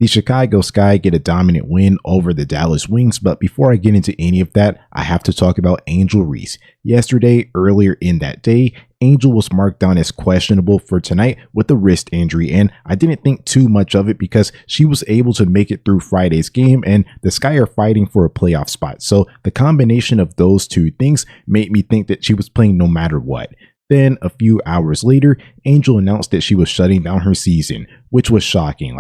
The Chicago Sky get a dominant win over the Dallas Wings, but before I get into any of that, I have to talk about Angel Reese. Yesterday, earlier in that day, Angel was marked down as questionable for tonight with a wrist injury, and I didn't think too much of it because she was able to make it through Friday's game, and the Sky are fighting for a playoff spot. So the combination of those two things made me think that she was playing no matter what. Then a few hours later, Angel announced that she was shutting down her season, which was shocking.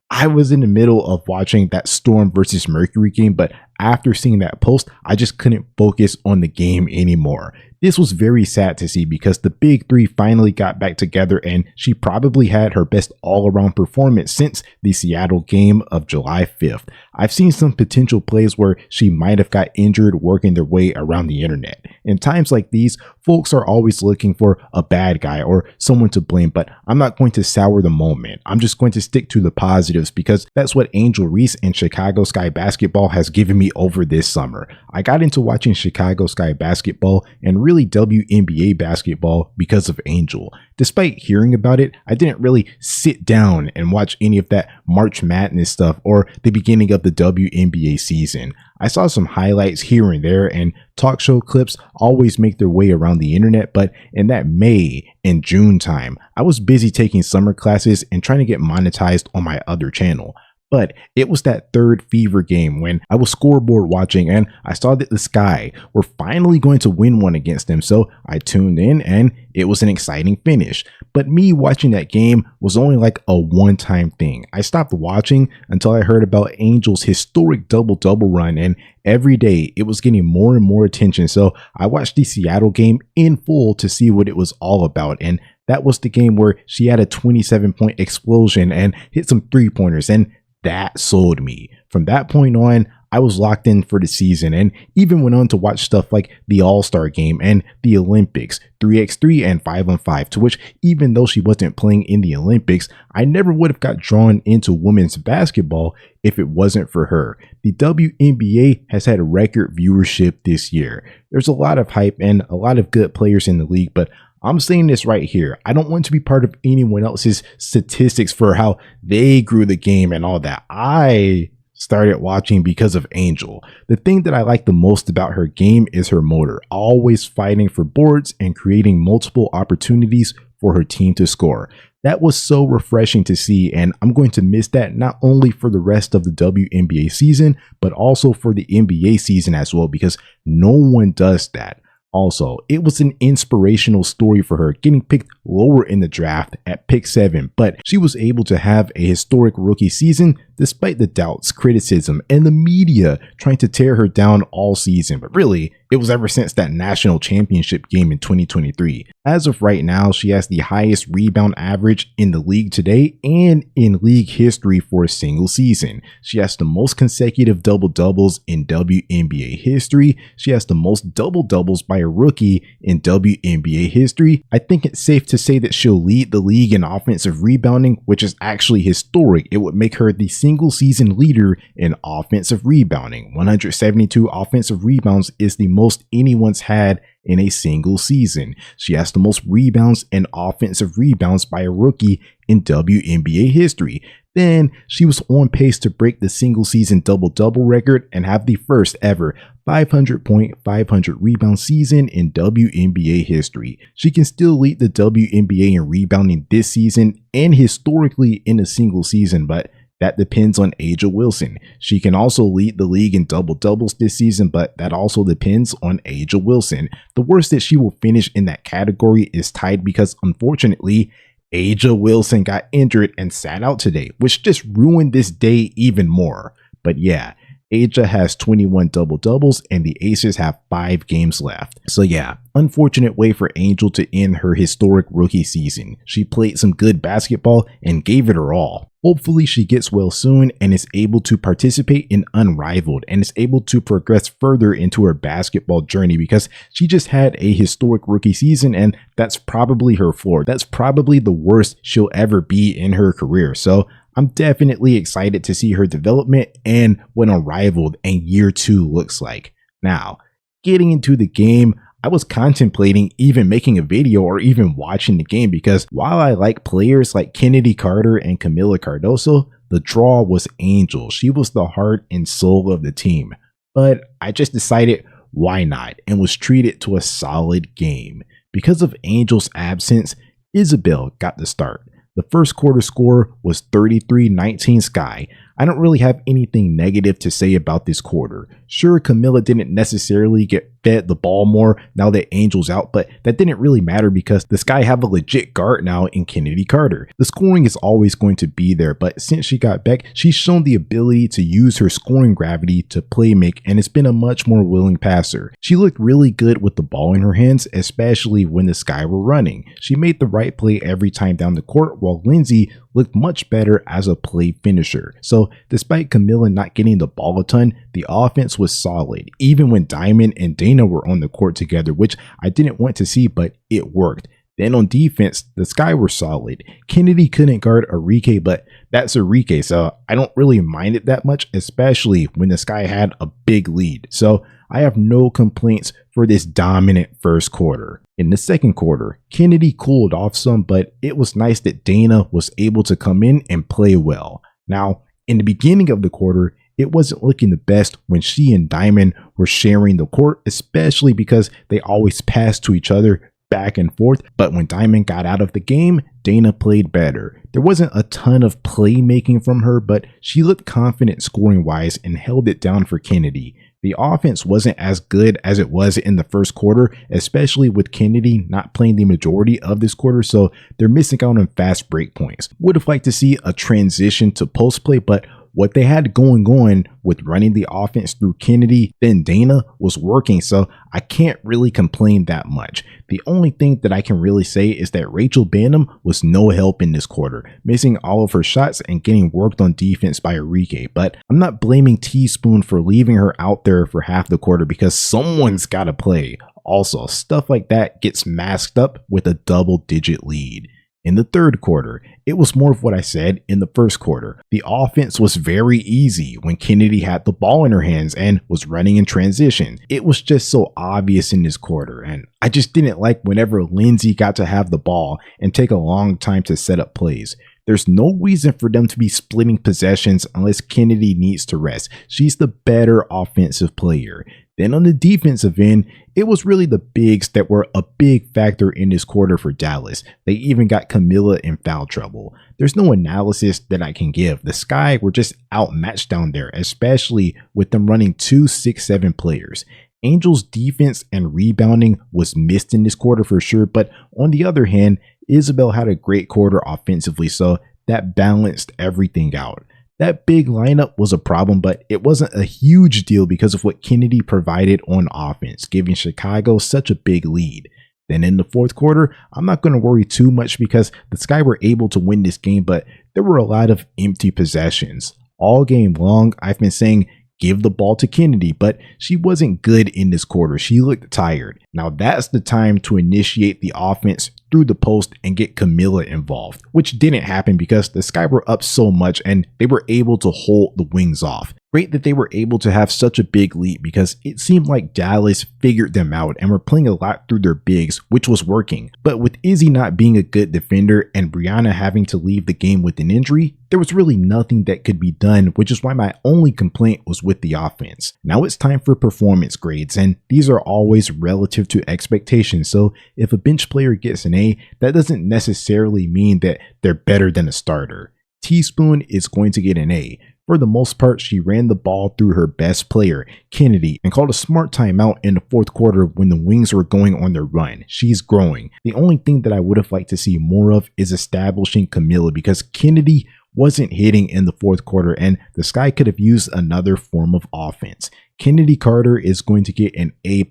I was in the middle of watching that Storm versus Mercury game, but after seeing that post, I just couldn't focus on the game anymore. This was very sad to see because the big three finally got back together and she probably had her best all-around performance since the Seattle game of July 5th. I've seen some potential plays where she might have got injured working their way around the internet. In times like these, folks are always looking for a bad guy or someone to blame, but I'm not going to sour the moment. I'm just going to stick to the positives because that's what Angel Reese and Chicago Sky basketball has given me over this summer. I got into watching Chicago Sky basketball and really WNBA basketball because of Angel. Despite hearing about it, I didn't really sit down and watch any of that March Madness stuff or the beginning of the WNBA season. I saw some highlights here and there, and talk show clips always make their way around the internet, but in that May and June time, I was busy taking summer classes and trying to get monetized on my other channel. But it was that third Fever game when I was scoreboard watching and I saw that the Sky were finally going to win one against them, so I tuned in and it was an exciting finish. But me watching that game was only like a one-time thing. I stopped watching until I heard about Angel's historic double-double run, and every day it was getting more and more attention, so I watched the Seattle game in full to see what it was all about. And that was the game where she had a 27-point explosion and hit some three-pointers, and that sold me. From that point on, I was locked in for the season and even went on to watch stuff like the All-Star game and the Olympics, 3x3 and 5on5, to which even though she wasn't playing in the Olympics, I never would have got drawn into women's basketball if it wasn't for her. The WNBA has had a record viewership this year. There's a lot of hype and a lot of good players in the league, but I'm saying this right here. I don't want to be part of anyone else's statistics for how they grew the game and all that. I started watching because of Angel. The thing that I like the most about her game is her motor, always fighting for boards and creating multiple opportunities for her team to score. That was so refreshing to see, and I'm going to miss that not only for the rest of the WNBA season, but also for the NBA season as well, because no one does that. Also, it was an inspirational story for her, getting picked lower in the draft at pick 7, but she was able to have a historic rookie season despite the doubts, criticism, and the media trying to tear her down all season. But really, it was ever since that national championship game in 2023. As of right now, she has the highest rebound average in the league today and in league history for a single season. She has the most consecutive double-doubles in WNBA history. She has the most double-doubles by a rookie in WNBA history. I think it's safe to say that she'll lead the league in offensive rebounding, which is actually historic. It would make her the single season leader in offensive rebounding. 172 offensive rebounds is the most anyone's had in a single season. She has the most rebounds and offensive rebounds by a rookie in WNBA history. Then she was on pace to break the single season double-double record and have the first ever 500-point, 500 rebound season in WNBA history. She can still lead the WNBA in rebounding this season and historically in a single season, but that depends on Angel Wilson. She can also lead the league in double-doubles this season, but that also depends on Angel Wilson. The worst that she will finish in that category is tied because, unfortunately, Angel Wilson got injured and sat out today, which just ruined this day even more. But yeah, Aja has 21 double-doubles and the Aces have 5 games left. So yeah, unfortunate way for Angel to end her historic rookie season. She played some good basketball and gave it her all. Hopefully she gets well soon and is able to participate in Unrivaled and is able to progress further into her basketball journey, because she just had a historic rookie season and that's probably her floor. That's probably the worst she'll ever be in her career. So I'm definitely excited to see her development and what Unrivaled and year 2 looks like. Now, getting into the game, I was contemplating even making a video or even watching the game, because while I like players like Chennedy Carter and Kamilla Cardoso, The draw was Angel. She was the heart and soul of the team. But I just decided why not and was treated to a solid game. Because of Angel's absence, Isabel got the start. The first quarter score was 33-19 Sky. I don't really have anything negative to say about this quarter. Sure, Kamilla didn't necessarily get fed the ball more now that Angel's out, but that didn't really matter because the Sky have a legit guard now in Chennedy Carter. The scoring is always going to be there, but since she got back, she's shown the ability to use her scoring gravity to play make and has been a much more willing passer. She looked really good with the ball in her hands, especially when the Sky were running. She made the right play every time down the court, while Lindsay looked much better as a play finisher. So despite Kamilla not getting the ball a ton, the offense was solid, even when Diamond and Dana were on the court together, which I didn't want to see, but it worked. Then on defense, the Sky were solid. Chennedy couldn't guard Arike, but that's Arike, so I don't really mind it that much, especially when the Sky had a big lead. So I have no complaints for this dominant first quarter. In the second quarter, Chennedy cooled off some, but it was nice that Dana was able to come in and play well. Now, in the beginning of the quarter, it wasn't looking the best when she and Diamond were sharing the court, especially because they always passed to each other back and forth, but when Diamond got out of the game, Dana played better. There wasn't a ton of playmaking from her, but she looked confident scoring wise and held it down for Chennedy. The offense wasn't as good as it was in the first quarter, especially with Chennedy not playing the majority of this quarter, so they're missing out on fast break points. Would have liked to see a transition to post play, but what they had going on with running the offense through Chennedy, then Dana, was working, so I can't really complain that much. The only thing that I can really say is that Rachel Banham was no help in this quarter, missing all of her shots and getting worked on defense by Arike, but I'm not blaming Teaspoon for leaving her out there for half the quarter because someone's gotta play. Also, stuff like that gets masked up with a double-digit lead. In the third quarter, it was more of what I said in the first quarter. The offense was very easy when Chennedy had the ball in her hands and was running in transition. It was just so obvious in this quarter, and I just didn't like whenever Lindsay got to have the ball and take a long time to set up plays. There's no reason for them to be splitting possessions unless Chennedy needs to rest. She's the better offensive player. Then on the defensive end, it was really the bigs that were a big factor in this quarter for Dallas. They even got Kamilla in foul trouble. There's no analysis that I can give. The Sky were just outmatched down there, especially with them running 2 6'7" players. Angel's defense and rebounding was missed in this quarter for sure, but on the other hand, Isabel had a great quarter offensively, so that balanced everything out. That big lineup was a problem, but it wasn't a huge deal because of what Chennedy provided on offense, giving Chicago such a big lead. Then in the fourth quarter, I'm not going to worry too much because the Sky were able to win this game, but there were a lot of empty possessions. All game long, I've been saying give the ball to Chennedy, but she wasn't good in this quarter. She looked tired. Now that's the time to initiate the offense through the post and get Kamilla involved, which didn't happen because the Sky were up so much and they were able to hold the wings off. Great that they were able to have such a big lead because it seemed like Dallas figured them out and were playing a lot through their bigs, which was working. But with Izzy not being a good defender and Brianna having to leave the game with an injury, there was really nothing that could be done, which is why my only complaint was with the offense. Now it's time for performance grades, and these are always relative to expectations, so if a bench player gets an A, that doesn't necessarily mean that they're better than a starter. Teaspoon is going to get an A. For the most part, she ran the ball through her best player, Chennedy, and called a smart timeout in the fourth quarter when the Wings were going on their run. She's growing. The only thing that I would have liked to see more of is establishing Kamilla because Chennedy wasn't hitting in the fourth quarter and the Sky could have used another form of offense. Chennedy Carter is going to get an A+.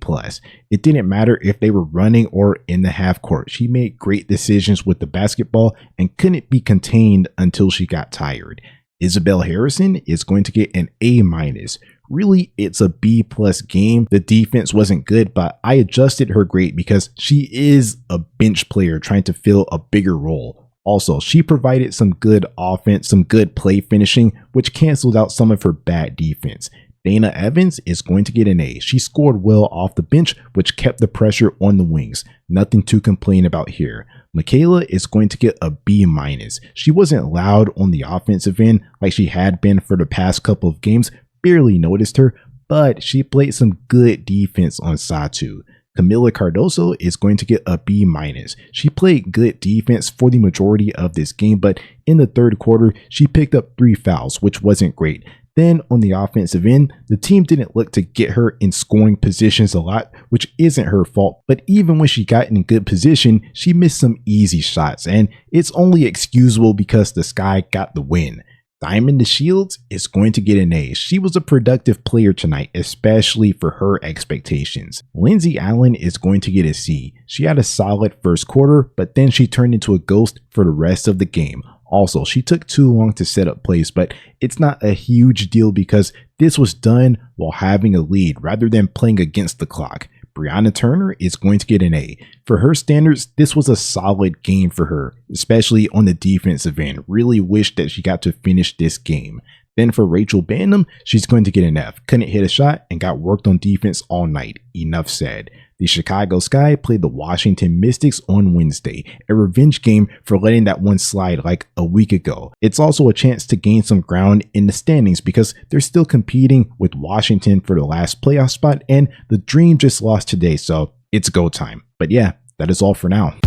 It didn't matter if they were running or in the half court. She made great decisions with the basketball and couldn't be contained until she got tired. Isabel Harrison is going to get an A-. Really, it's a B+ game. The defense wasn't good, but I adjusted her grade because she is a bench player trying to fill a bigger role. Also, she provided some good offense, some good play finishing, which canceled out some of her bad defense. Dana Evans is going to get an A. She scored well off the bench, which kept the pressure on the wings. Nothing to complain about here. Michaela is going to get a B-. She wasn't loud on the offensive end like she had been for the past couple of games. Barely noticed her, but she played some good defense on Satou. Kamilla Cardoso is going to get a B-. She played good defense for the majority of this game, but in the third quarter, she picked up 3 fouls, which wasn't great. Then on the offensive end, the team didn't look to get her in scoring positions a lot, which isn't her fault, but even when she got in good position, she missed some easy shots, and it's only excusable because the Sky got the win. Diamond DeShields is going to get an A. She was a productive player tonight, especially for her expectations. Lindsay Allen is going to get a C. She had a solid first quarter, but then she turned into a ghost for the rest of the game. Also, she took too long to set up plays, but it's not a huge deal because this was done while having a lead rather than playing against the clock. Brianna Turner is going to get an A. For her standards, this was a solid game for her, especially on the defensive end. Really wish that she got to finish this game. Then for Rachel Banham, she's going to get an F. Couldn't hit a shot and got worked on defense all night. Enough said. The Chicago Sky played the Washington Mystics on Wednesday, a revenge game for letting that one slide like a week ago. It's also a chance to gain some ground in the standings because they're still competing with Washington for the last playoff spot, and the Dream just lost today, so it's go time. But yeah, that is all for now.